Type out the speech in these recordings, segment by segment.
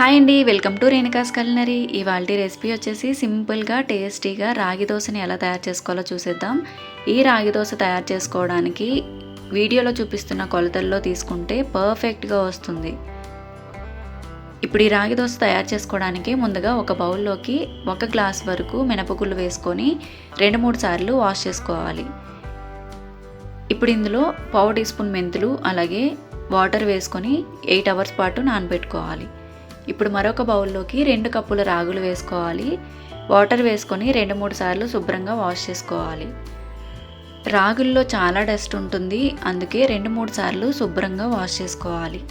Hi అండి, welcome to Renuka's culinary. ఇవాల్టి recipe వచ్చేసి సింపుల్గా టేస్టీగా రాగి దోశని ఎలా తయారు చేసుకోవాలో చూసేద్దాం. ఈ రాగి దోశ తయారు చేసుకోవడానికి వీడియోలో చూపిస్తున్న కొలతల్లో తీసుకుంటే పర్ఫెక్ట్గా వస్తుంది. ఇప్పుడు ఈ రాగి దోశ తయారు చేసుకోవడానికి ముందుగా ఒక బౌల్లోకి 1 గ్లాస్ వరకు మినపగుళ్ళు వేసుకొని 2-3 సార్లు వాష్ చేసుకోవాలి. ఇప్పుడు ఇందులో 1/2 టీ స్పూన్ మెంతులు అలాగే వాటర్ వేసుకొని 8 అవర్స్ పాటు నానబెట్టుకోవాలి. ఇప్పుడు మరొక బౌల్లోకి 2 కప్పుల రాగులు వేసుకోవాలి. వాటర్ వేసుకొని 2-3 సార్లు శుభ్రంగా వాష్ చేసుకోవాలి. రాగుల్లో చాలా డస్ట్ ఉంటుంది, అందుకే 2-3 సార్లు శుభ్రంగా వాష్ చేసుకోవాలి.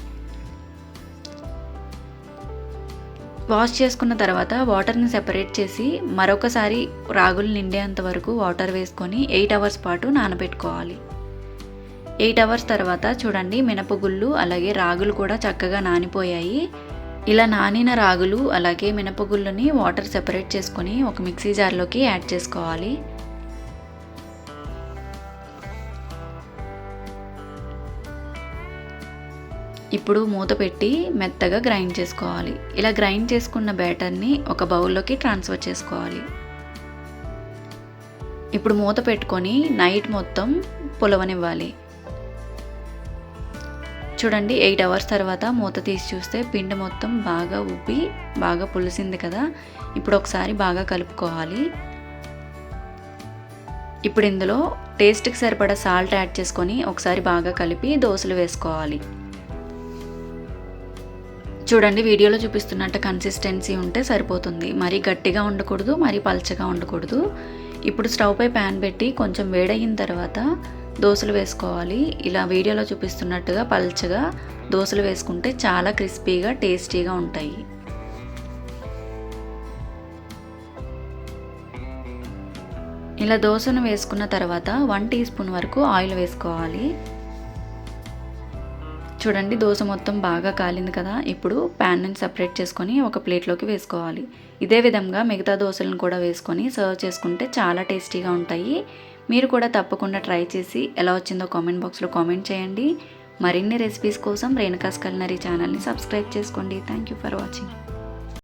వాష్ చేసుకున్న తర్వాత వాటర్ని సెపరేట్ చేసి మరొకసారి రాగులు నిండేంత వరకు వాటర్ వేసుకొని 8 అవర్స్ పాటు నానబెట్టుకోవాలి. 8 అవర్స్ తర్వాత చూడండి, మినపగుళ్ళు అలాగే రాగులు కూడా చక్కగా నానిపోయాయి. ఇలా నానిన రాగులు అలాగే మినపగుళ్ళని వాటర్ సెపరేట్ చేసుకొని ఒక మిక్సీ జార్లోకి యాడ్ చేసుకోవాలి. ఇప్పుడు మూత పెట్టి మెత్తగా గ్రైండ్ చేసుకోవాలి. ఇలా గ్రైండ్ చేసుకున్న బ్యాటర్ని ఒక బౌల్లోకి ట్రాన్స్ఫర్ చేసుకోవాలి. ఇప్పుడు మూత పెట్టుకొని నైట్ మొత్తం పులవనివ్వాలి. చూడండి, 8 అవర్స్ తర్వాత మూత తీసి చూస్తే పిండి మొత్తం బాగా ఉబ్బి బాగా పులిసింది కదా. ఇప్పుడు ఒకసారి బాగా కలుపుకోవాలి. ఇప్పుడు ఇందులో టేస్ట్కి సరిపడా సాల్ట్ యాడ్ చేసుకొని ఒకసారి బాగా కలిపి దోశలు వేసుకోవాలి. చూడండి, వీడియోలో చూపిస్తున్నట్టు కన్సిస్టెన్సీ ఉంటే సరిపోతుంది. మరీ గట్టిగా ఉండకూడదు, మరీ పల్చగా ఉండకూడదు. ఇప్పుడు స్టవ్ పై ప్యాన్ పెట్టి కొంచెం వేడయిన తర్వాత దోశలు వేసుకోవాలి. ఇలా వీడియోలో చూపిస్తున్నట్టుగా పల్చగా దోశలు వేసుకుంటే చాలా క్రిస్పీగా టేస్టీగా ఉంటాయి. ఇలా దోశను వేసుకున్న తర్వాత 1 టీ స్పూన్ వరకు ఆయిల్ వేసుకోవాలి. చూడండి, దోశ మొత్తం బాగా కాలింది కదా. ఇప్పుడు ప్యాన్ నుంచి సపరేట్ చేసుకొని ఒక ప్లేట్లోకి వేసుకోవాలి. ఇదే విధంగా మిగతా దోశలను కూడా వేసుకొని సర్వ్ చేసుకుంటే చాలా టేస్టీగా ఉంటాయి. మీరు కూడా తప్పకుండా ట్రై చేసి ఎలా వచ్చిందో కామెంట్ బాక్స్లో కామెంట్ చేయండి. మరిన్ని రెసిపీస్ కోసం రేణుకాస్ కులినరీ ఛానల్ని సబ్స్క్రైబ్ చేసుకోండి. Thank you for watching.